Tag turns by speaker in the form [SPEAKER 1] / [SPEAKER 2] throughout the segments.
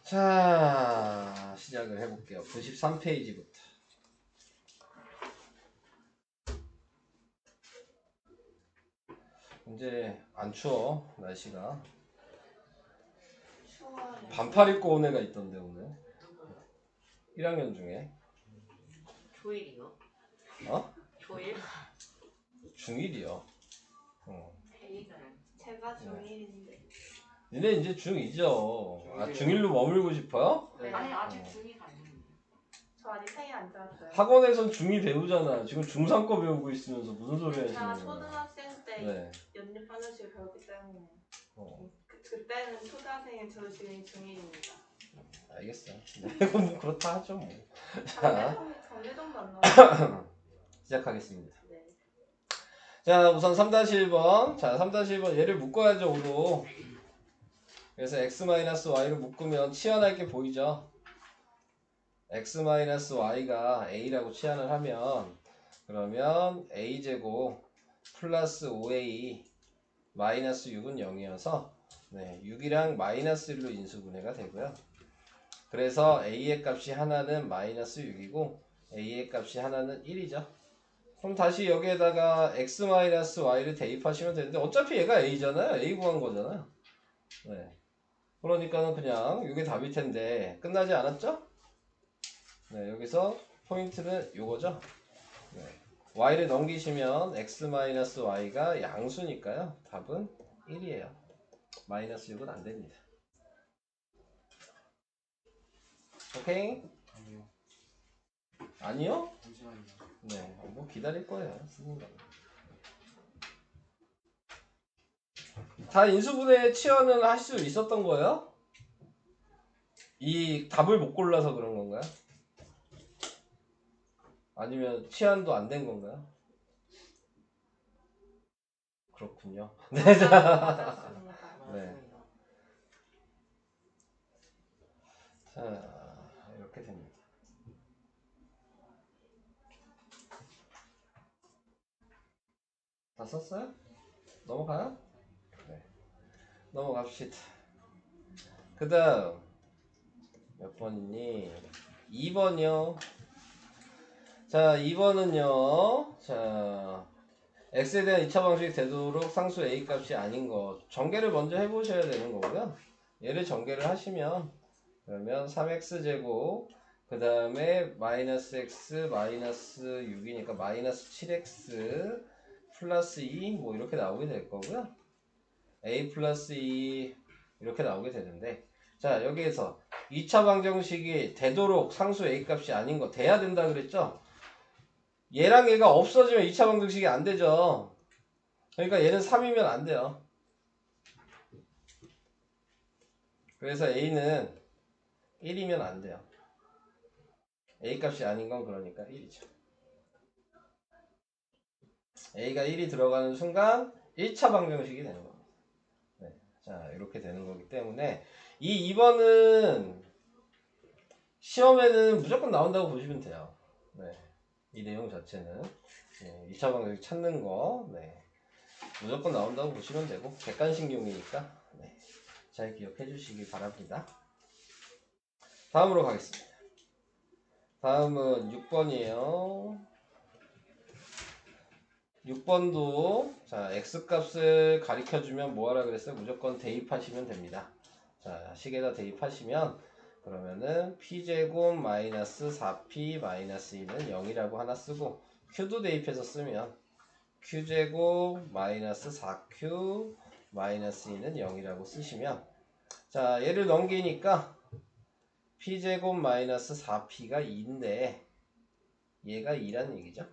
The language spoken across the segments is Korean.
[SPEAKER 1] 자, 시작을 해볼게요. 93페이지부터. 이제 안 추워, 날씨가.
[SPEAKER 2] 추워요.
[SPEAKER 1] 반팔 입고 온 애가 있던데, 오늘. 1학년 중에.
[SPEAKER 2] 조일이요?
[SPEAKER 1] 어?
[SPEAKER 2] 조일?
[SPEAKER 1] 중1이요.
[SPEAKER 2] 제가 중1인데.
[SPEAKER 1] 니네 이제 중2죠. 아, 중1로 머물고 싶어요?
[SPEAKER 2] 네.
[SPEAKER 3] 아니 아직 중2가 아닌데.
[SPEAKER 2] 저 아직 생일 안 지났어요.
[SPEAKER 1] 학원에선 중2 배우잖아. 지금 중3 거 배우고 있으면서 무슨 소리
[SPEAKER 2] 제가
[SPEAKER 1] 하시는 거야.
[SPEAKER 2] 초등학생 때
[SPEAKER 1] 네.
[SPEAKER 2] 연립하늘식을 배웠기 때문에
[SPEAKER 1] 어,
[SPEAKER 2] 그때는 초등학생인 저 지금 중1입니다.
[SPEAKER 1] 알겠어. 네, 뭐 그렇다 하죠, 뭐.
[SPEAKER 2] 정례정도 안 나와요.
[SPEAKER 1] 시작하겠습니다.
[SPEAKER 2] 네.
[SPEAKER 1] 자, 우선 3-1번. 자, 3-1번 얘를 묶어야죠, 오로. 그래서 x-y를 묶으면 치환할 게 보이죠? x-y가 a라고 치환을 하면 그러면 a제곱 플러스 5a 마이너스 6은 0이어서 네, 6이랑 마이너스 1로 인수분해가 되고요. 그래서 a의 값이 하나는 마이너스 6이고 a의 값이 하나는 1이죠. 그럼 다시 여기에다가 x-y를 대입하시면 되는데 어차피 얘가 a잖아요. a 구한 거잖아요. 네. 그러니까는 그냥 이게 답일 텐데 끝나지 않았죠? 네, 여기서 포인트는 요거죠. 네. y를 넘기시면 x-y가 양수니까요. 답은 1이에요. 마이너스 6은 안 됩니다. 오케이?
[SPEAKER 4] 아니요.
[SPEAKER 1] 아니요?
[SPEAKER 4] 잠시만요.
[SPEAKER 1] 네, 뭐 기다릴 거예요. 쓰는 거. 다 인수분해 치환은 할 수 있었던 거예요? 이 답을 못 골라서 그런 건가요? 아니면 치환도 안 된 건가요? 그렇군요. 네,
[SPEAKER 2] 맞았습니다.
[SPEAKER 1] 네. 자, 이렇게 됩니다. 다 썼어요? 넘어가요? 네. 넘어갑시다. 그 다음 몇 번이니? 2번이요. 자, 2번은요. 자, x에 대한 2차 방식이 되도록 상수 a 값이 아닌 거 전개를 먼저 해보셔야 되는 거고요. 얘를 전개를 하시면 그러면 3x제곱 그 다음에 마이너스 x 마이너스 6이니까 마이너스 7x 플러스 2 뭐 이렇게 나오게 될 거고요. a 플러스 2 이렇게 나오게 되는데 자 여기에서 2차 방정식이 되도록 상수 a 값이 아닌 거 돼야 된다 그랬죠? 얘랑 얘가 없어지면 2차 방정식이 안 되죠. 그러니까 얘는 3이면 안 돼요. 그래서 a는 1이면 안 돼요. a 값이 아닌 건 그러니까 1이죠. a가 1이 들어가는 순간 1차 방정식이 되는 겁니다. 네. 자 이렇게 되는 거기 때문에 이 2번은 시험에는 무조건 나온다고 보시면 돼요. 네. 이 내용 자체는 네. 2차 방정식 찾는 거 네. 무조건 나온다고 보시면 되고 객관식용이니까 네. 잘 기억해 주시기 바랍니다. 다음으로 가겠습니다. 다음은 6번이에요. 6번도 자 x값을 가리켜주면 뭐하라 그랬어요? 무조건 대입하시면 됩니다. 자 식에다 대입하시면 그러면은 p제곱 마이너스 4p 마이너스 2는 0이라고 하나 쓰고 q도 대입해서 쓰면 q제곱 마이너스 4q 마이너스 2는 0이라고 쓰시면 자 얘를 넘기니까 p제곱 마이너스 4p가 2인데 얘가 2란 얘기죠.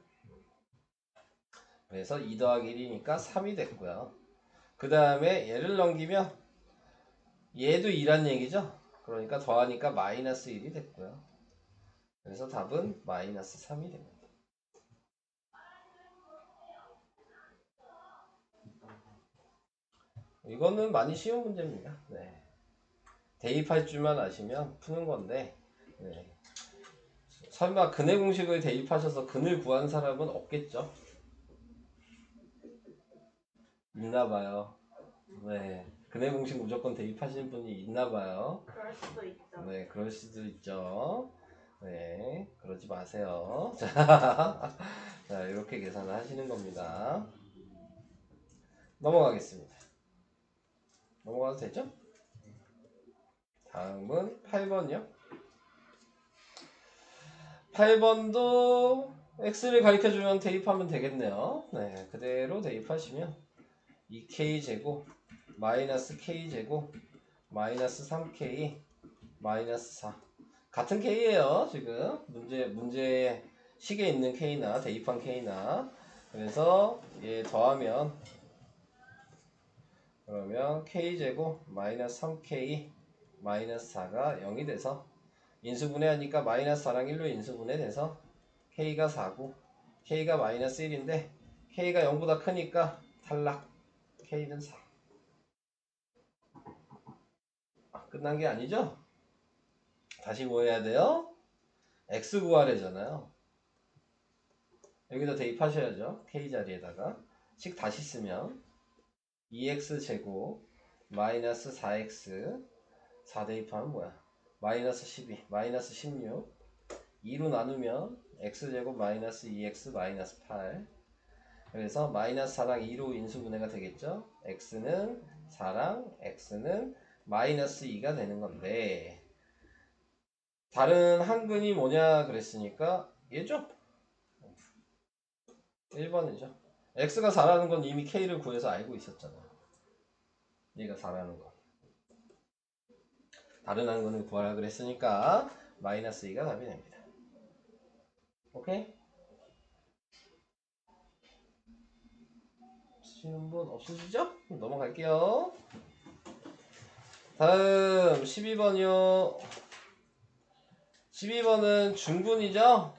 [SPEAKER 1] 그래서 2 더하기 1이니까 3이 됐고요. 그 다음에 얘를 넘기면 얘도 2란 얘기죠. 그러니까 더하니까 마이너스 1이 됐고요. 그래서 답은 마이너스 3이 됩니다. 이거는 많이 쉬운 문제입니다. 네. 대입할 줄만 아시면 푸는 건데 네. 설마 근의 공식을 대입하셔서 근을 구한 사람은 없겠죠? 있나봐요. 네. 근해 공식 무조건 대입하시는 분이 있나 봐요.
[SPEAKER 2] 그럴 수도 있죠.
[SPEAKER 1] 네, 그럴 수도 있죠. 네, 그러지 마세요. 자, 자, 이렇게 계산을 하시는 겁니다. 넘어가겠습니다. 넘어가도 되죠? 다음은 8번이요. 8번도 x를 가리켜주면 대입하면 되겠네요. 네, 그대로 대입하시면 2k제곱 마이너스 k제곱 마이너스 3k 마이너스 4 같은 k예요. 지금 문제에 식에 있는 k나 대입한 k나 그래서 얘 더하면 그러면 k제곱 마이너스 3k 마이너스 4가 0이 돼서 인수분해하니까 마이너스 4랑 1로 인수분해 돼서 k가 4고 k가 마이너스 1인데 k가 0보다 크니까 탈락. k는 4. 끝난 게 아니죠? 다시 뭐 해야 돼요? x 구하래잖아요. 여기다 대입하셔야죠. k 자리에다가 식 다시 쓰면 2x제곱 마이너스 4x 4 대입하면 뭐야? 마이너스 12 마이너스 16 2로 나누면 x제곱 마이너스 2x 마이너스 8 그래서 마이너스 4랑 2로 인수분해가 되겠죠? x는 4랑 x는 마이너스 2가 되는 건데 다른 한근이 뭐냐 그랬으니까 얘죠? 1번이죠. x가 4라는 건 이미 k를 구해서 알고 있었잖아. 얘가 4라는 거. 다른 한근을 구하라 그랬으니까 마이너스 2가 답이 됩니다. 오케이? 없으시는 분 없으시죠? 넘어갈게요. 다음 12번이요. 12번은 중근이죠?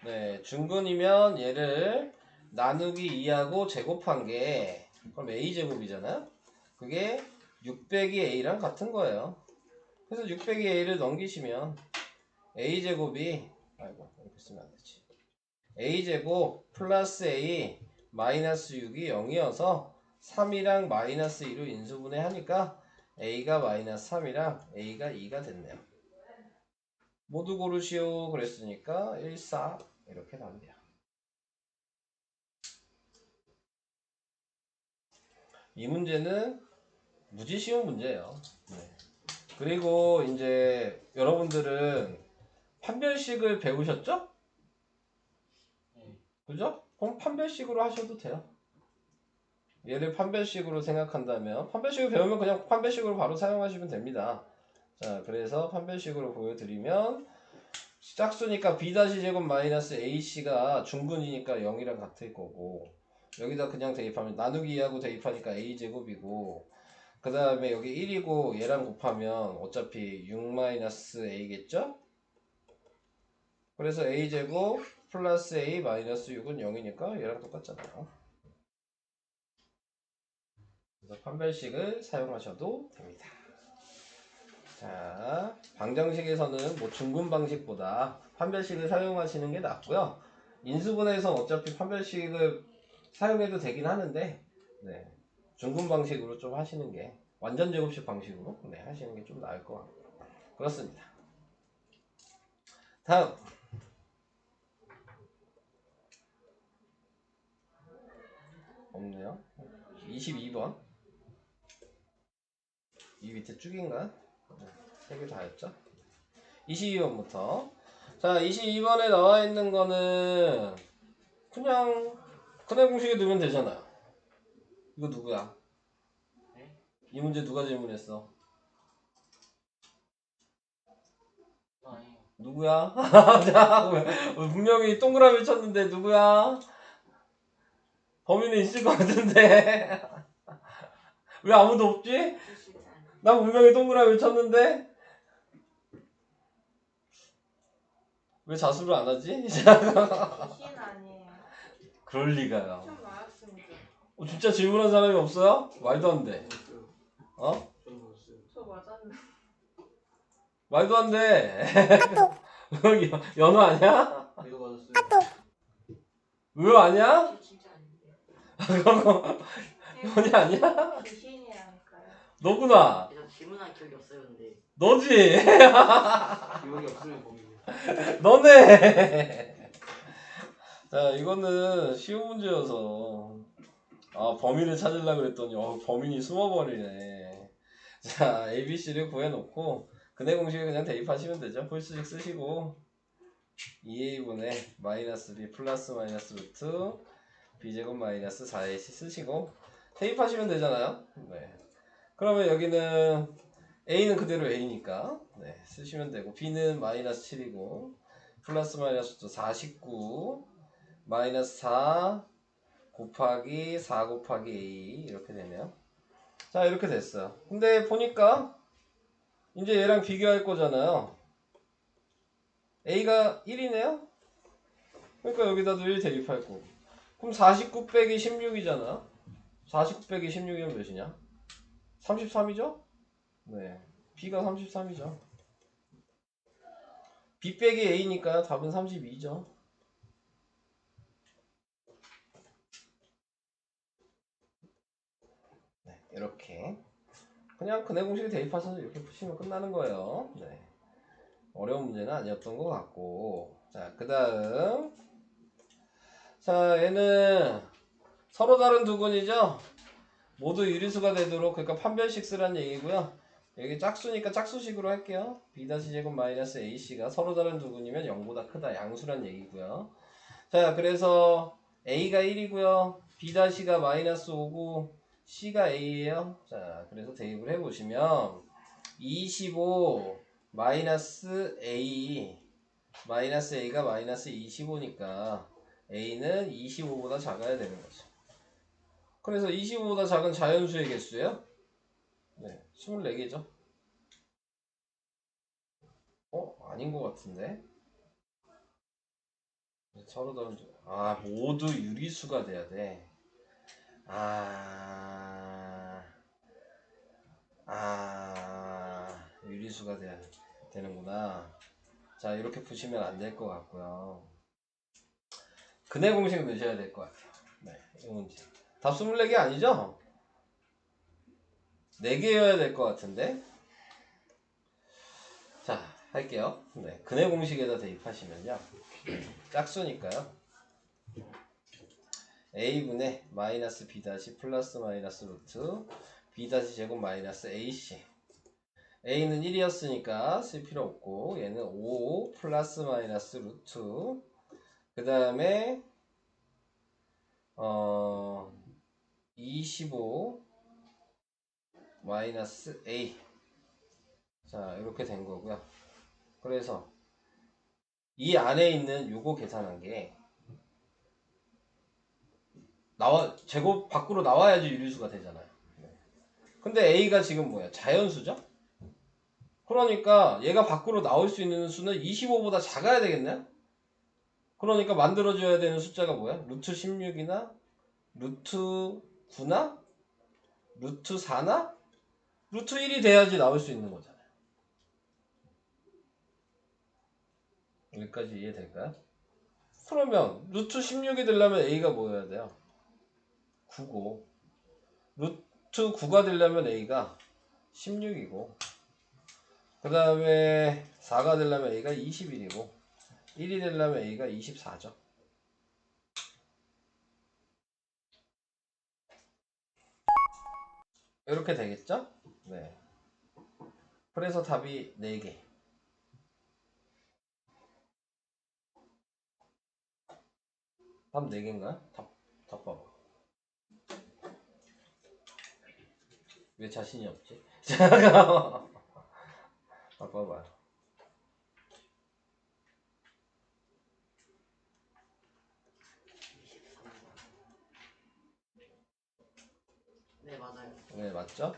[SPEAKER 1] 네, 중근이면 얘를 나누기 2하고 제곱한 게 그럼 a제곱이잖아요? 그게 6 빼기 a랑 같은 거예요. 그래서 6 빼기 a를 넘기시면 a제곱이 아이고 이렇게 쓰면 안 되지. a제곱 플러스 a 마이너스 6이 0이어서 3이랑 마이너스 2로 인수분해 하니까 a가 마이너스 3이랑 a가 2가 됐네요. 모두 고르시오 그랬으니까 1, 4 이렇게 가면 돼요. 이 문제는 무지 쉬운 문제예요. 네. 그리고 이제 여러분들은 판별식을 배우셨죠? 그죠? 그럼 판별식으로 하셔도 돼요. 얘를 판별식으로 생각한다면 판별식을 배우면 그냥 판별식으로 바로 사용하시면 됩니다. 자, 그래서 판별식으로 보여드리면 짝수니까 b-제곱 마이너스 ac가 중근이니까 0이랑 같을 거고 여기다 그냥 대입하면 나누기 2하고 대입하니까 a제곱이고 그 다음에 여기 1이고 얘랑 곱하면 어차피 6-a겠죠? 그래서 a제곱 플러스 a 마이너스 6은 0이니까 얘랑 똑같잖아요. 그래서 판별식을 사용하셔도 됩니다. 자, 방정식에서는 뭐 중근 방식보다 판별식을 사용하시는 게 낫고요. 인수분해에서 어차피 판별식을 사용해도 되긴 하는데 네, 중근 방식으로 좀 하시는 게 완전 제곱식 방식으로 네, 하시는 게 좀 나을 것 같고 그렇습니다. 다음 없네요. 22번 이 밑에 쭉인가? 3개 다였죠? 22번부터 자 22번에 나와 있는 거는 그냥 근해 공식에 넣으면 되잖아요. 이거 누구야? 이 문제 누가 질문했어? 누구야? 자, 분명히 동그라미 쳤는데 누구야? 범인은 있을 것 같은데 왜 아무도 없지? 나 분명히 동그라미 쳤는데 왜 자수를 안 하지?
[SPEAKER 2] 귀신 아니에요.
[SPEAKER 1] 그럴 리가요.
[SPEAKER 2] 좀 맞았습니다.
[SPEAKER 1] 진짜 질문한 사람이 없어요? 말도 안 돼. 어?
[SPEAKER 2] 저 맞았는데.
[SPEAKER 1] 말도 안 돼. 연어 아니야?
[SPEAKER 3] 내가 맞았어요.
[SPEAKER 1] 의어 아니야?
[SPEAKER 2] 저 진짜 아닌데.
[SPEAKER 1] 연이 아니야?
[SPEAKER 2] 귀신이라니까요.
[SPEAKER 1] 너구나.
[SPEAKER 3] 일단 질문한 기억이 없어요 근데.
[SPEAKER 1] 너지.
[SPEAKER 4] 기억이 없으면 범인이야.
[SPEAKER 1] 너네. 자, 이거는 쉬운 문제여서 범인을 찾으려고 그랬더니 범인이 숨어버리네. 자, ABC를 구해놓고 근해 공식을 그냥 대입하시면 되죠. 풀수식 쓰시고 2a분의 마이너스 b 플러스 마이너스 루트 b제곱 마이너스 4ac 쓰시고 대입하시면 되잖아요. 네. 그러면 여기는 a는 그대로 a니까 네, 쓰시면 되고 b는 마이너스 7이고 플러스 마이너스 또 49 마이너스 4 곱하기 4 곱하기 a 이렇게 되네요. 자, 이렇게 됐어요. 근데 보니까 이제 얘랑 비교할 거잖아요. a가 1이네요. 그러니까 여기다도 1 대입할 거고. 그럼 49 빼기 16이잖아. 49 빼기 16이면 몇이냐? 33이죠? 네. b가 33이죠. b 빼기 a니까 답은 32죠. 네, 이렇게 그냥 근해 공식에 대입하셔서 이렇게 푸시면 끝나는 거예요. 네. 어려운 문제는 아니었던 것 같고. 자, 그 다음. 자, 얘는 서로 다른 두근이죠? 모두 유리수가 되도록, 그러니까 판별식 쓰란 얘기고요. 여기 짝수니까 짝수식으로 할게요. b-제곱 마이너스 ac가 서로 다른 두근이면 0보다 크다. 양수란 얘기고요. 자, 그래서 a가 1이고요. b-가 마이너스 5고 c가 a예요. 자, 그래서 대입을 해보시면 25 마이너스 a 마이너스 a가 마이너스 25니까 a는 25보다 작아야 되는 거죠. 그래서 25보다 작은 자연수의 개수예요? 네, 24개죠. 아닌 것 같은데. 서로 다른 모두 유리수가 돼야 돼. 유리수가 돼야 되는구나. 자, 이렇게 푸시면 안 될 것 같고요. 근해 공식 넣으셔야 될 것 같아요. 네, 이 문제. 답 24개 아니죠? 4개여야 될 것 같은데. 자, 할게요. 네, 근해 공식에다 대입하시면요. 짝수니까요. a분의 마이너스 b 다시 플러스 마이너스 루트 b 다시 제곱 마이너스 ac. a는 1이었으니까 쓸 필요 없고 얘는 5 플러스 마이너스 루트 그 다음에 25 마이너스 a. 자, 이렇게 된 거고요. 그래서 이 안에 있는 요거 계산한 게 제곱 밖으로 나와야지 유리수가 되잖아요. 근데 a가 지금 뭐야? 자연수죠? 그러니까 얘가 밖으로 나올 수 있는 수는 25보다 작아야 되겠네? 그러니까 만들어줘야 되는 숫자가 뭐야? 루트 16이나 루트 9나 루트 4나 루트 1이 돼야지 나올 수 있는 거잖아요. 여기까지 이해될까요? 그러면 루트 16이 되려면 a가 뭐여야 돼요? 9고 루트 9가 되려면 a가 16이고 그 다음에 4가 되려면 a가 21이고 1이 되려면 a가 24죠. 이렇게 되겠죠? 네. 그래서 답이 4개. 답 4개인가요? 답 봐봐. 왜 자신이 없지? 잠깐만. 답 봐봐요.
[SPEAKER 3] 네 맞아요.
[SPEAKER 1] 네, 맞죠?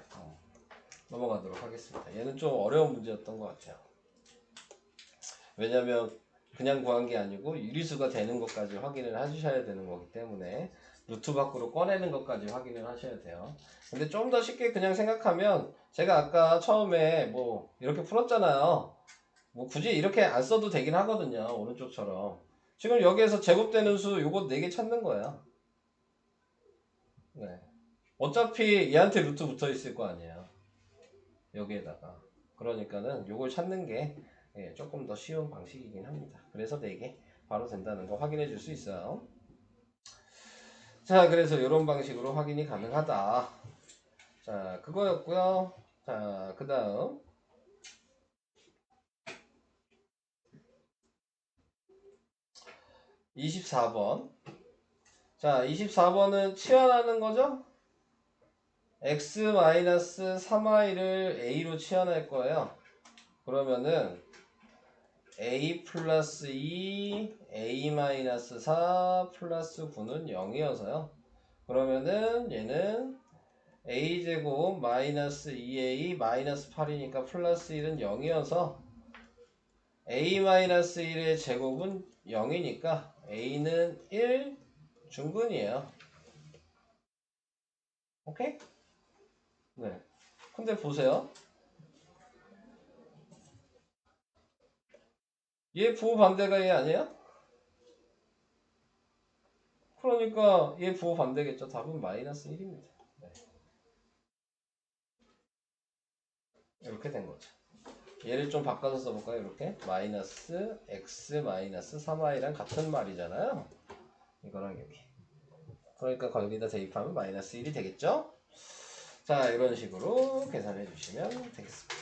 [SPEAKER 1] 넘어가도록 하겠습니다. 얘는 좀 어려운 문제였던 것 같아요. 왜냐면 그냥 구한 게 아니고 유리수가 되는 것까지 확인을 해주셔야 되는 거기 때문에 루트 밖으로 꺼내는 것까지 확인을 하셔야 돼요. 근데 좀 더 쉽게 그냥 생각하면 제가 아까 처음에 뭐 이렇게 풀었잖아요. 뭐 굳이 이렇게 안 써도 되긴 하거든요. 오른쪽처럼. 지금 여기에서 제곱되는 수 요거 4개 찾는 거예요. 네. 어차피 얘한테 루트 붙어 있을 거 아니에요. 여기에다가. 그러니까는 요걸 찾는 게 예, 조금 더 쉬운 방식이긴 합니다. 그래서 4개 바로 된다는 거 확인해 줄 수 있어요. 자, 그래서 이런 방식으로 확인이 가능하다. 자, 그거였고요. 자, 그 다음 24번. 자, 24번은 치환하는 거죠? x-3y를 a로 치환할 거예요. 그러면은 a 플러스 2, a-4 플러스 9는 0이어서요. 그러면은 얘는 a제곱 마이너스 2a 마이너스 8이니까 플러스 1은 0이어서 a-1의 제곱은 0이니까 a는 1 중근이에요. 오케이? 네. 근데 보세요. 얘 부호 반대가 얘 아니에요? 그러니까 얘 부호 반대겠죠. 답은 마이너스 1입니다. 네. 이렇게 된 거죠. 얘를 좀 바꿔서 써볼까요? 이렇게 마이너스 x 마이너스 3y랑 같은 말이잖아요. 이거랑 여기. 그러니까 거기다 대입하면 마이너스 1이 되겠죠? 자, 이런 식으로 계산해 주시면 되겠습니다.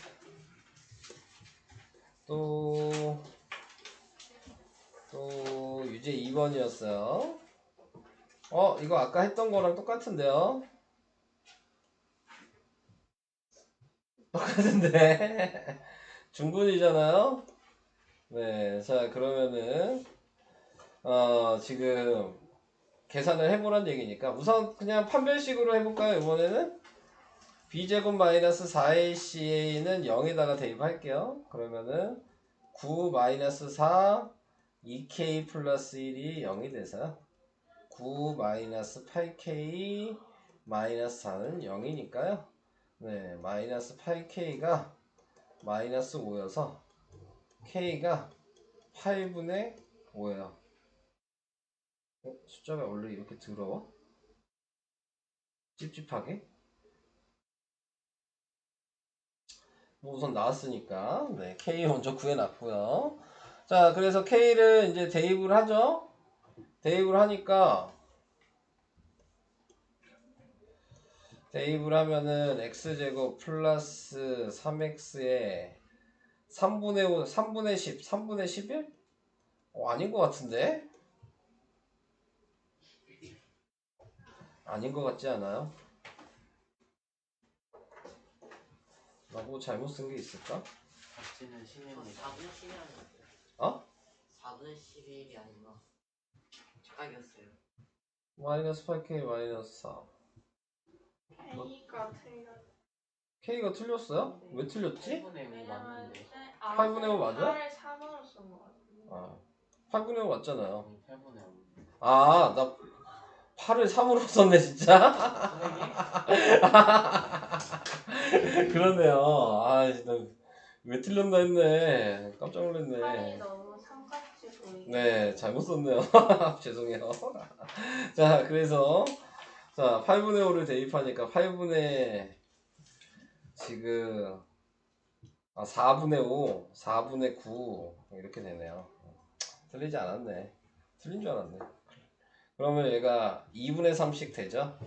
[SPEAKER 1] 또 유제 2번이었어요. 이거 아까 했던 거랑 똑같은데요? 똑같은데 중근이잖아요. 네, 자 그러면은 지금 계산을 해보란 얘기니까 우선 그냥 판별식으로 해볼까요? 이번에는 b제곱 마이너스 4ac는 0에다가 대입할게요. 그러면은 9 마이너스 4 2k 플러스 1이 0이 돼서요. 9 마이너스 8k 마이너스 4는 0이니까요. 네, 마이너스 8k가 마이너스 5여서 k가 8분의 5예요. 숫자가 원래 이렇게 더러워? 찝찝하게? 뭐 우선 나왔으니까 네, k 먼저 구해놨고요. 자, 그래서 k를 이제 대입을 하죠. 대입을 하니까 대입을 하면은 x제곱 플러스 3x에 3분의 5, 3분의 10, 3분의 11? 아닌 것 같은데? 아닌 것 같지 않아요? 나 뭐 잘못 쓴 게 있을까?
[SPEAKER 4] 박쥐는
[SPEAKER 3] 저
[SPEAKER 4] 신입니다.
[SPEAKER 3] 4분의 10이 아니었어요.
[SPEAKER 1] 어?
[SPEAKER 3] 4분의 11이 아니구나. 착각이었어요.
[SPEAKER 1] 마이너스 8k 마이너스 4.
[SPEAKER 2] K가 틀렸.
[SPEAKER 1] k가 틀렸어요? 왜 틀렸지?
[SPEAKER 4] 8분의 5 맞는데.
[SPEAKER 1] 8분의 5 맞아?
[SPEAKER 2] 8을 3으로 쓴 거 같은데.
[SPEAKER 1] 아, 8분의 5 맞잖아요.
[SPEAKER 4] 8분의 5.
[SPEAKER 1] 아, 나 8을 3으로 썼네, 진짜. 그러네요. 아, 왜 틀렸나 했네. 깜짝
[SPEAKER 2] 8이
[SPEAKER 1] 놀랐네.
[SPEAKER 2] 너무 삼각지 보이게.
[SPEAKER 1] 네, 잘못 썼네요. 죄송해요. 자, 그래서, 자, 8분의 5를 대입하니까 8분의, 지금, 4분의 5, 4분의 9, 이렇게 되네요. 틀리지 않았네. 틀린 줄 알았네. 그러면 얘가 2분의 3씩 되죠?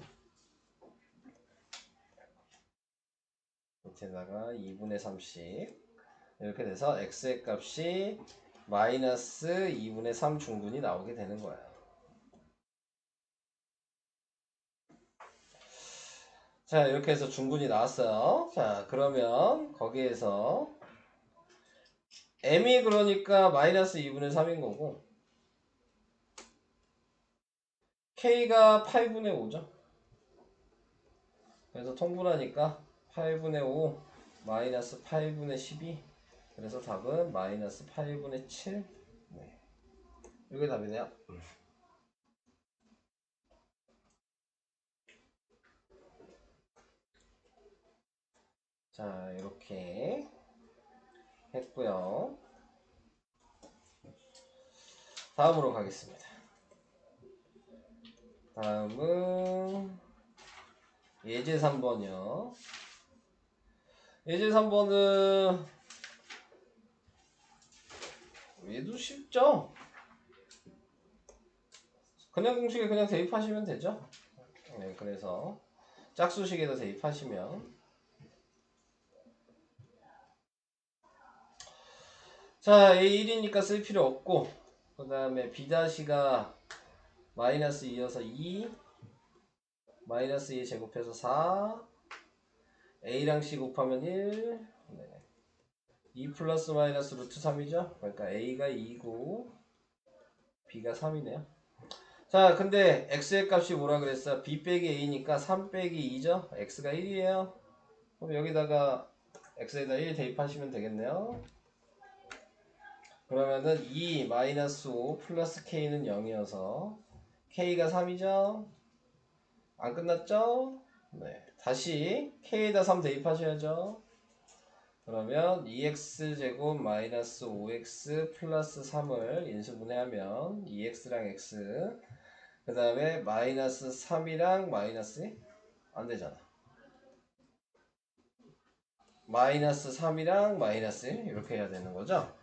[SPEAKER 1] 밑에다가 2분의 3씩. 이렇게 돼서 x의 값이 마이너스 2분의 3 중분이 나오게 되는 거예요. 자, 이렇게 해서 중분이 나왔어요. 자, 그러면 거기에서 m이 그러니까 마이너스 2분의 3인 거고 k가 8분의 5죠. 그래서 통분하니까 8분의 5 마이너스 8분의 12. 그래서 답은 마이너스 8분의 7. 네. 이게 답이네요. 자, 이렇게 했고요. 다음으로 가겠습니다. 다음은 예제 3번이요. 예제 3번은 얘도 쉽죠? 그냥 공식에 그냥 대입하시면 되죠. 네, 그래서 짝수식에다 대입하시면 자 A1이니까 쓸 필요 없고 그 다음에 B-가 마이너스 2여서 2 마이너스 2 제곱해서 4 A랑 C 곱하면 1 네. 2 플러스 마이너스 루트 3이죠. 그러니까 A가 2고 B가 3이네요. 자 근데 X의 값이 뭐라 그랬어? B 빼기 A니까 3 빼기 2죠. X가 1이에요. 그럼 여기다가 X에다 1 대입하시면 되겠네요. 그러면은 2 마이너스 5 플러스 K는 0이어서 K가 3이죠. 안 끝났죠? 네. 다시 K에다 3 대입하셔야죠. 그러면 2x제곱 마이너스 5x 플러스 3을 인수분해하면 2x랑 x 그 다음에 마이너스 3이랑 마이너스 안 되잖아. 마이너스 3이랑 마이너스 1 이렇게 해야 되는 거죠.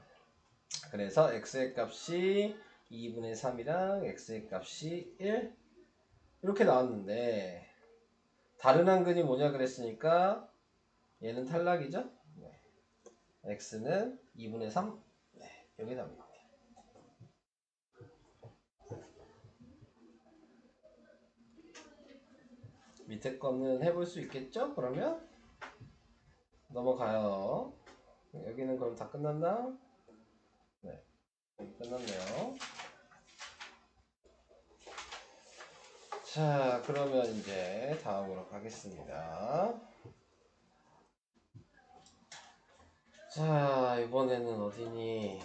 [SPEAKER 1] 그래서 x의 값이 2분의 3이랑 x의 값이 1 이렇게 나왔는데 다른 한근이 뭐냐 그랬으니까 얘는 탈락이죠. 네. x는 2분의 3 네, 여기 답니다. 밑에 거는 해볼 수 있겠죠? 그러면 넘어가요. 여기는 그럼 다 끝났나? 네, 끝났네요. 자, 그러면 이제 다음으로 가겠습니다. 자, 이번에는 어디니?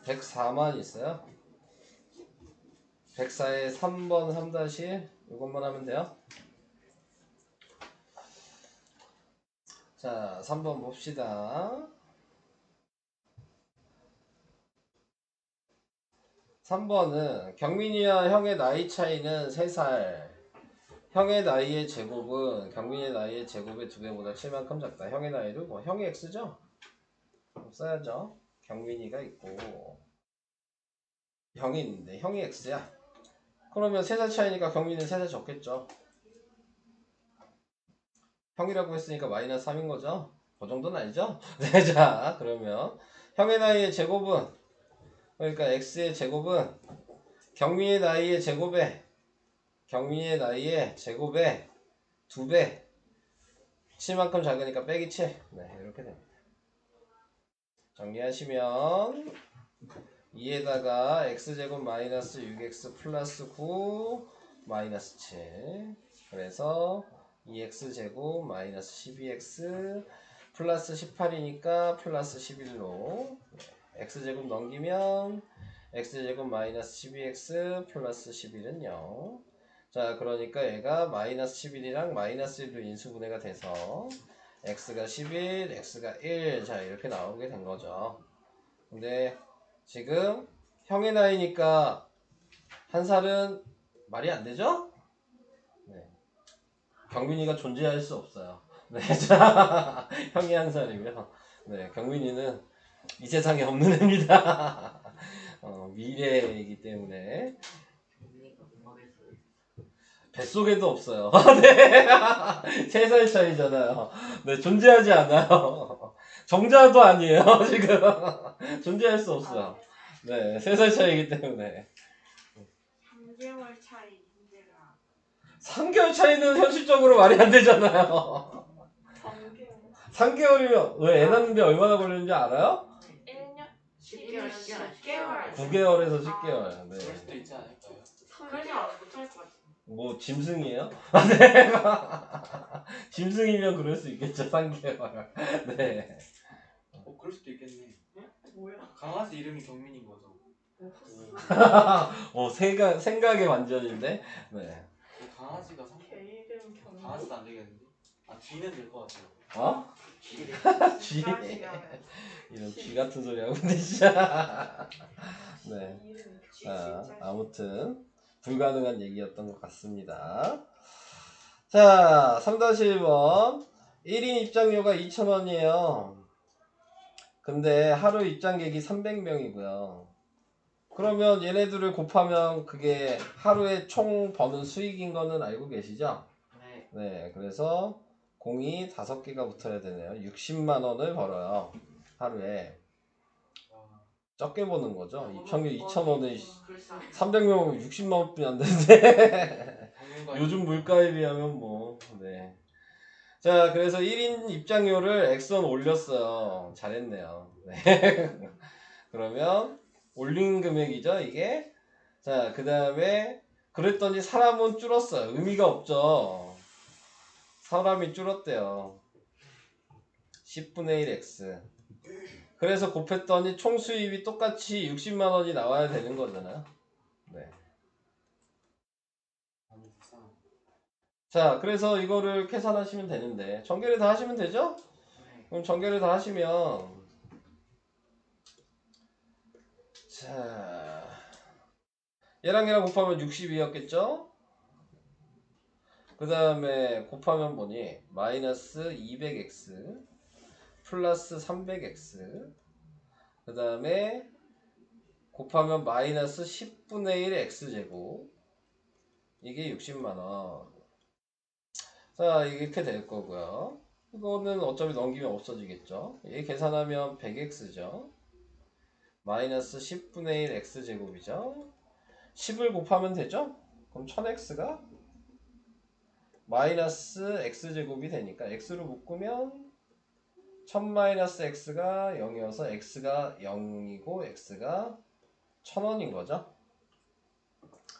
[SPEAKER 1] 104만 있어요. 104에 3번 3-1 이것만 하면 돼요. 자, 3번 봅시다. 3번은 경민이와 형의 나이 차이는 3살. 형의 나이의 제곱은 경민이의 나이의 제곱의 2배보다 7만큼 작다. 형의 나이를 뭐 형이 x죠? 써야죠. 경민이가 있고 형이 있는데 형이 x야. 그러면 3살 차이니까 경민이는 3살 적겠죠. 형이라고 했으니까 마이너스 3인 거죠. 그 정도는 아니죠? 네, 자 그러면 형의 나이의 제곱은 그러니까 x의 제곱은 경민이의 나이의 제곱에 2배 7만큼 작으니까 빼기 7 네, 이렇게 됩니다. 정리하시면 2에다가 x제곱 마이너스 6x 플러스 9 마이너스 7 그래서 2x제곱 마이너스 12x 플러스 18이니까 플러스 11로 x제곱 넘기면 x제곱 마이너스 12x 플러스 11은 0. 자 그러니까 얘가 마이너스 11이랑 마이너스 1로 인수분해가 돼서 x가 11, x가 1 자 이렇게 나오게 된 거죠. 근데 지금 형의 나이니까 한 살은 말이 안 되죠? 네. 경민이가 존재할 수 없어요. 네, 자, 형이 한 살이면 네, 경민이는 이 세상에 없는 애입니다. 미래이기 때문에
[SPEAKER 3] 경민이가 공학에서
[SPEAKER 1] 뱃속에도 없어요. 네, 3살 차이잖아요. 네, 존재하지 않아요. 정자도 아니에요, 지금. 존재할 수 없어요. 네, 3살 차이기 때문에.
[SPEAKER 2] 3개월 차이 문제가
[SPEAKER 1] 3개월 차이는 현실적으로 말이 안 되잖아요.
[SPEAKER 2] 3개월
[SPEAKER 1] 3개월이면 왜 애 낳는데 얼마나 걸리는지 알아요?
[SPEAKER 2] 1년
[SPEAKER 3] 10개월
[SPEAKER 2] 10개월
[SPEAKER 1] 9개월에서 10개월.
[SPEAKER 4] 그럴
[SPEAKER 1] 네.
[SPEAKER 4] 수도 있지 않을까요?
[SPEAKER 3] 그러니까 못할 것 같아.
[SPEAKER 1] 뭐 짐승이에요? 네. 짐승이면 그럴 수 있겠죠. 3개월. 네.
[SPEAKER 4] 그럴 수도 있겠네.
[SPEAKER 2] 뭐야?
[SPEAKER 4] 강아지 이름이 경민인 거죠.
[SPEAKER 1] 생각의 완전인데. 네.
[SPEAKER 4] 강아지가
[SPEAKER 2] 걔 이름 경민
[SPEAKER 4] 강아지도 안 되겠는데? 아 쥐는 될 것 같아요.
[SPEAKER 1] 어? 쥐. 이런 쥐 같은 소리 하고 있네 진짜. 네. 자, 아무튼 불가능한 얘기였던 것 같습니다. 자, 3-1번. 1인 입장료가 2,000원이에요. 근데 하루 입장객이 300명이고요. 그러면 얘네들을 곱하면 그게 하루에 총 버는 수익인 거는 알고 계시죠?
[SPEAKER 3] 네.
[SPEAKER 1] 네, 그래서 공이 5개가 붙어야 되네요. 60만 원을 벌어요. 하루에. 적게 버는 거죠. 입장료 2,000원에
[SPEAKER 3] 불쌍.
[SPEAKER 1] 300명 60만 원뿐이 안 되는데.
[SPEAKER 4] 당연히
[SPEAKER 1] 요즘 물가에 비하면 뭐. 네. 자, 그래서 1인 입장료를 엑선 올렸어요. 잘했네요. 네. 그러면 올린 금액이죠, 이게. 자, 그 다음에 그랬더니 사람은 줄었어요. 의미가 없죠. 사람이 줄었대요. 10분의 1 x. 그래서 곱했더니 총 수입이 똑같이 60만 원이 나와야 되는 거잖아요. 네.
[SPEAKER 4] 너무 불쌍.
[SPEAKER 1] 자, 그래서 이거를 계산하시면 되는데 전개를 다 하시면 되죠?
[SPEAKER 3] 네.
[SPEAKER 1] 그럼 전개를 다 하시면 자, 얘랑 곱하면 62였겠죠? 그 다음에 곱하면 뭐니? 마이너스 200x 플러스 300x 그 다음에 곱하면 마이너스 10분의 1 x제곱 이게 60만원. 자, 이렇게 될 거고요. 이거는 어차피 넘기면 없어지겠죠. 얘 계산하면 100x죠. 마이너스 10분의 1 x제곱이죠. 10을 곱하면 되죠? 그럼 1000x가 마이너스 x제곱이 되니까 x로 묶으면 1000 마이너스 x가 0이어서 x가 0이고 x가 1000원인 거죠.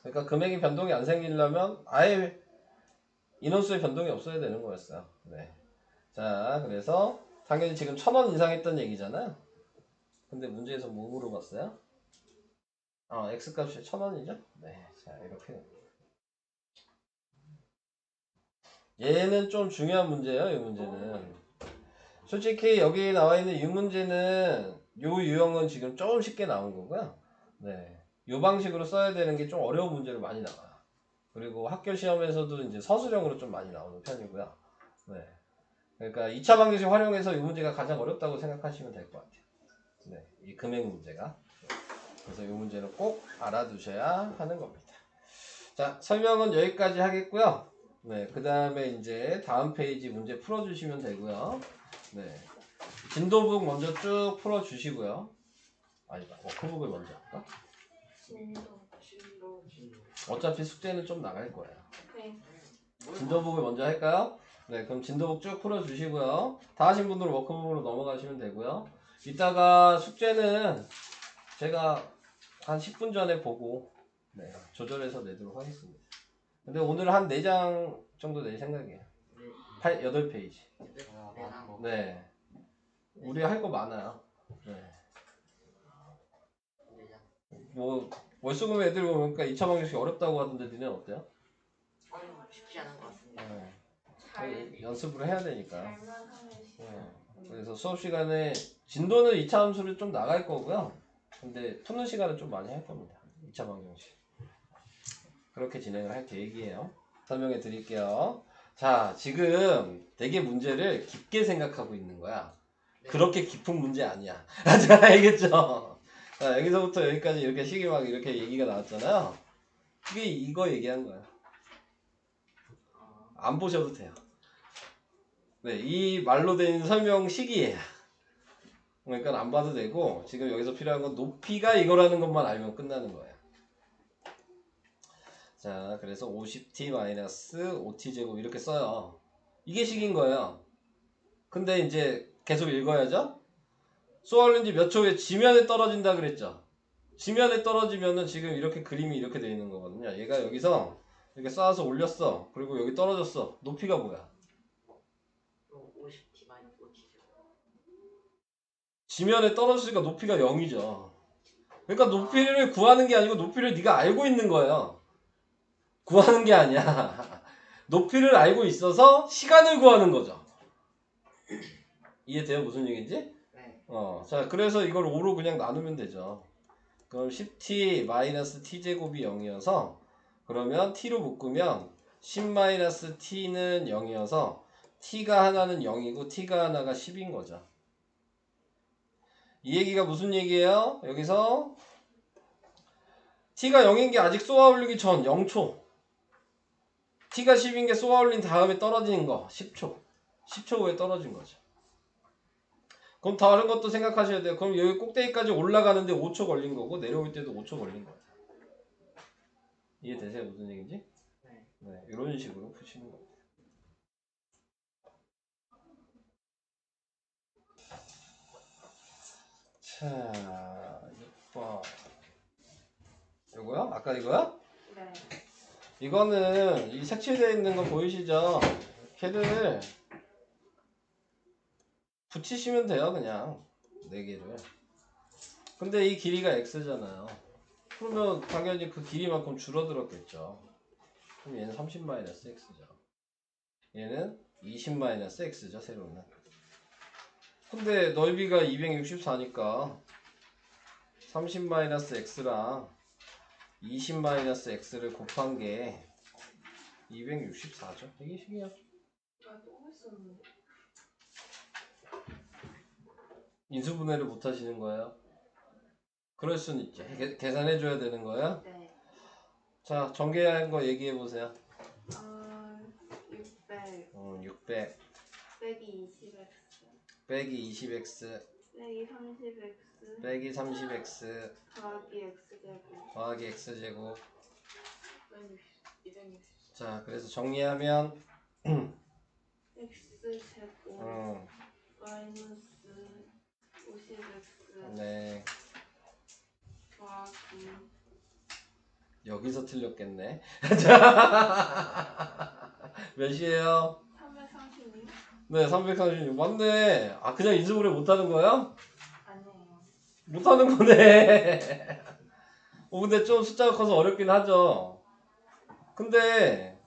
[SPEAKER 1] 그러니까 금액이 변동이 안 생기려면 아예 인원수의 변동이 없어야 되는 거였어요. 네. 자, 그래서 당연히 지금 1000원 인상했던 얘기잖아요. 근데 문제에서 뭐 물어봤어요? x값이 1000원이죠? 네. 자, 이렇게. 얘는 좀 중요한 문제예요, 이 문제는. 솔직히 여기 나와 있는 이 문제는 요 유형은 지금 조금 쉽게 나온 거고요. 네. 요 방식으로 써야 되는 게 좀 어려운 문제로 많이 나와요. 그리고 학교 시험에서도 이제 서술형으로 좀 많이 나오는 편이고요. 네. 그러니까 2차 방정식 활용해서 이 문제가 가장 어렵다고 생각하시면 될 것 같아요. 네. 이 금액 문제가. 그래서 이 문제는 꼭 알아두셔야 하는 겁니다. 자, 설명은 여기까지 하겠고요. 네. 그 다음에 이제 다음 페이지 문제 풀어주시면 되고요. 네. 진도북 먼저 쭉 풀어주시고요. 아니다. 워크북을 먼저 할까? 어차피 숙제는 좀 나갈 거예요.
[SPEAKER 2] 네.
[SPEAKER 1] 진도북을 먼저 할까요? 네, 그럼 진도북 쭉 풀어주시고요. 다 하신 분들은 워크북으로 넘어가시면 되고요. 이따가 숙제는 제가 한 10분 전에 보고 네, 조절해서 내도록 하겠습니다. 근데 오늘 한 4장 정도 낼 생각이에요. 8페이지.
[SPEAKER 4] 많은 거.
[SPEAKER 1] 네. 우리 할 거 많아요. 네. 뭐 월수금 애들 보니까 2차 방정식 어렵다고 하던데 니네 어때요?
[SPEAKER 3] 쉽지 않은 것 같습니다.
[SPEAKER 1] 네.
[SPEAKER 2] 잘
[SPEAKER 1] 연습을 해야 되니까.
[SPEAKER 2] 잘만 하면
[SPEAKER 1] 네. 그래서 수업 시간에 진도는 2차 함수를 좀 나갈 거고요. 근데 푸는 시간은 좀 많이 할 겁니다. 2차 방정식. 그렇게 진행을 할 계획이에요. 설명해 드릴게요. 자, 지금 되게 문제를 깊게 생각하고 있는 거야.
[SPEAKER 3] 네.
[SPEAKER 1] 그렇게 깊은 문제 아니야. 자, 알겠죠? 자, 여기서부터 여기까지 이렇게 식이 막 이렇게 얘기가 나왔잖아요. 그게 이거 얘기한 거야. 안 보셔도 돼요. 네, 이 말로 된 설명 식이에요. 그러니까 안 봐도 되고 지금 여기서 필요한 건 높이가 이거라는 것만 알면 끝나는 거예요. 자, 그래서 50t-5t 제곱 이렇게 써요. 이게 식인 거예요. 근데 이제 계속 읽어야죠. 쏘아올린지 몇 초에 지면에 떨어진다 그랬죠. 지면에 떨어지면은 지금 이렇게 그림이 이렇게 되어 있는 거거든요. 얘가 여기서 이렇게 쌓아서 올렸어. 그리고 여기 떨어졌어. 높이가 뭐야?
[SPEAKER 3] 50t 마이너스 5t.
[SPEAKER 1] 지면에 떨어졌으니까 높이가 0이죠. 그러니까 높이를 구하는 게 아니고 높이를 네가 알고 있는 거예요. 구하는 게 아니야. 높이를 알고 있어서 시간을 구하는 거죠. 이해돼요? 무슨 얘기인지?
[SPEAKER 3] 네.
[SPEAKER 1] 자, 그래서 이걸 5로 그냥 나누면 되죠. 그럼 10t 마이너스 t제곱이 0이어서 그러면 t로 묶으면 10-t는 0이어서 t가 하나는 0이고 t가 하나가 10인 거죠. 이 얘기가 무슨 얘기예요? 여기서 t가 0인 게 아직 쏘아 올리기 전 0초, t가 10인 게 쏘아 올린 다음에 떨어지는 거 10초, 10초 후에 떨어진 거죠. 그럼 다른 것도 생각하셔야 돼요. 그럼 여기 꼭대기까지 올라가는데 5초 걸린 거고 내려올 때도 5초 걸린 거예요. 이해되세요? 무슨 얘기인지?
[SPEAKER 4] 네.
[SPEAKER 1] 네, 이런 식으로 푸시는 겁니다. 자, 6번. 요거요? 아까 이거요?
[SPEAKER 2] 네.
[SPEAKER 1] 이거는 이 색칠되어 있는 거 보이시죠? 걔를 붙이시면 돼요. 그냥 4개를. 근데 이 길이가 x잖아요. 그러면 당연히 그 길이만큼 줄어들었겠죠. 그럼 얘는 30-x죠. 얘는 20-x죠. 세로는. 근데 넓이가 264니까 30-x랑 20-x를 곱한 게 264죠. 이게 식이야.
[SPEAKER 2] 아, 또 했었는데.
[SPEAKER 1] 인수분해를 못 하시는 거예요? 그럴 순 있죠. 계산해 줘야 되는 거예요?
[SPEAKER 2] 네.
[SPEAKER 1] 자, 전개한 거 얘기해 보세요.
[SPEAKER 2] 600
[SPEAKER 1] 600
[SPEAKER 2] 빼기 20x
[SPEAKER 1] 빼기 20x
[SPEAKER 2] 빼기 30x
[SPEAKER 1] 빼기 30x
[SPEAKER 2] 더하기 x제곱
[SPEAKER 1] 더하기 x제곱.
[SPEAKER 2] 260.
[SPEAKER 1] 자, 그래서 정리하면
[SPEAKER 2] x제곱 마이너스 50x
[SPEAKER 1] 네,
[SPEAKER 2] 더하기
[SPEAKER 1] 여기서 틀렸겠네. 몇이에요?
[SPEAKER 2] 336?
[SPEAKER 1] 네, 336. 맞네. 아, 그냥 인수분해 못하는 거야?
[SPEAKER 2] 아니에요.
[SPEAKER 1] 못하는 거네. 근데 좀 숫자가 커서 어렵긴 하죠. 근데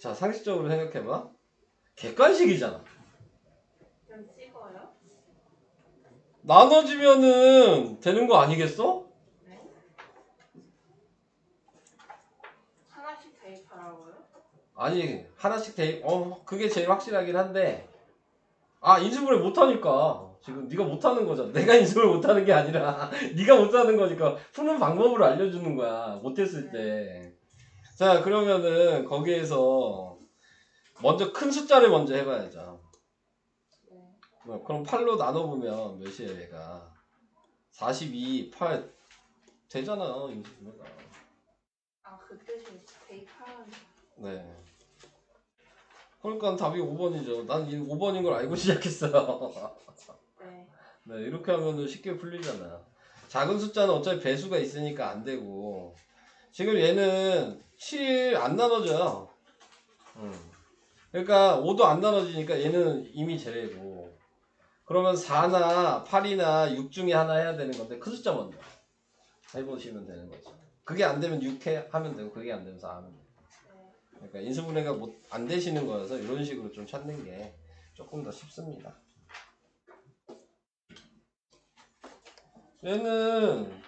[SPEAKER 1] 자, 상식적으로 생각해봐. 객관식이잖아.
[SPEAKER 2] 그럼 찍어요?
[SPEAKER 1] 나눠지면은 되는 거 아니겠어?
[SPEAKER 2] 네. 하나씩 대입하라고요?
[SPEAKER 1] 아니, 하나씩 대입. 그게 제일 확실하긴 한데, 아, 인수분해 못하니까 지금 네가 못하는 거잖아. 내가 인수분해 못하는 게 아니라 네가 못하는 거니까 푸는 방법을 알려주는 거야. 못했을 때. 자, 그러면은 거기에서 먼저 큰 숫자를 먼저 해봐야죠.
[SPEAKER 2] 네.
[SPEAKER 1] 그럼 8로 나눠보면 몇이에요, 얘가? 42, 8 되잖아요, 인수분해가.
[SPEAKER 2] 아, 그 뜻이 대입하라는
[SPEAKER 1] 네. 그러니까 답이 5번이죠. 난 이 5번인 걸 알고 시작했어요.
[SPEAKER 2] 네.
[SPEAKER 1] 네, 이렇게 하면은 쉽게 풀리잖아요. 작은 숫자는 어차피 배수가 있으니까 안 되고, 지금 얘는 7 안 나눠져요. 그러니까 5도 안 나눠지니까 얘는 이미 제외고, 그러면 4나 8이나 6 중에 하나 해야 되는 건데 큰 숫자 먼저 해보시면 되는 거죠. 그게 안 되면 6 하면 되고, 그게 안 되면 4 하면 되고.
[SPEAKER 2] 네.
[SPEAKER 1] 그러니까 인수분해가 안 되시는 거여서 이런 식으로 좀 찾는 게 조금 더 쉽습니다. 얘는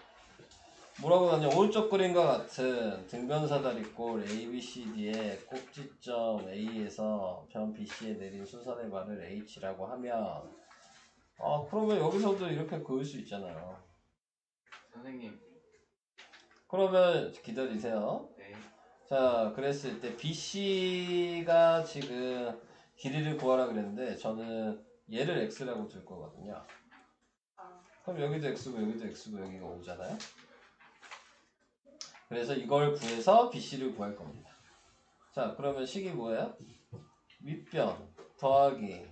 [SPEAKER 1] 뭐라고 하냐, 오른쪽 그림과 같은 등변사다리꼴 ABCD의 꼭지점 A에서 변 BC에 내린 수선의 말을 H라고 하면, 그러면 여기서도 이렇게 그을 수 있잖아요.
[SPEAKER 4] 선생님.
[SPEAKER 1] 그러면 기다리세요.
[SPEAKER 4] 네.
[SPEAKER 1] 자, 그랬을 때 BC가 지금 길이를 구하라 그랬는데 저는 얘를 X라고 둘 거거든요.
[SPEAKER 2] 아,
[SPEAKER 1] 그럼 여기도 X고 여기도 X고 여기가 5잖아요. 그래서 이걸 구해서 BC를 구할 겁니다. 자, 그러면 식이 뭐예요? 윗변 더하기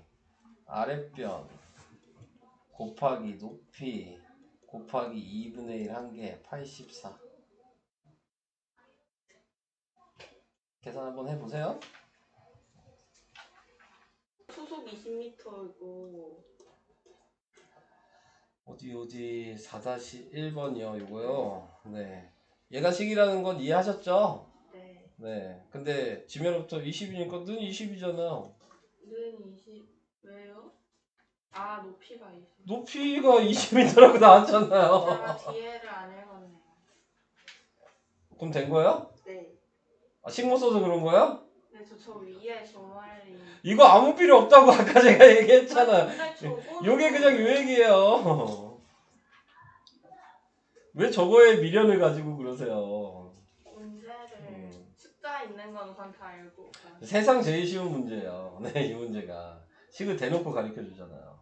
[SPEAKER 1] 아랫변 곱하기 높이 곱하기 2분의 1 한 개 84. 계산 한번 해보세요.
[SPEAKER 2] 수속 20m이고
[SPEAKER 1] 어디 4-1번이요 이거요. 네, 얘가 식이라는 건 이해하셨죠?
[SPEAKER 2] 네.
[SPEAKER 1] 네, 근데 지면부터 20이니까 는 20이잖아요.
[SPEAKER 2] 는 20. 왜요? 아, 높이가 20.
[SPEAKER 1] 높이가 20m라고 나왔잖아요.
[SPEAKER 2] 제가 뒤에를 안 읽었네요.
[SPEAKER 1] 그럼 된 거예요?
[SPEAKER 2] 네.
[SPEAKER 1] 식 못 써서 그런 거야?
[SPEAKER 2] 근데 저 위에 저 말이.
[SPEAKER 1] 이거 아무 필요 없다고 아까 제가 얘기했잖아.
[SPEAKER 2] 근데 저거.
[SPEAKER 1] 요게 그냥 유행이에요. 왜 저거에 미련을 가지고 그러세요?
[SPEAKER 2] 문제를 숫자 있는 거는 전 다 알고.
[SPEAKER 1] 세상 제일 쉬운 문제예요. 네, 이 문제가 식을 대놓고 가르쳐 주잖아요.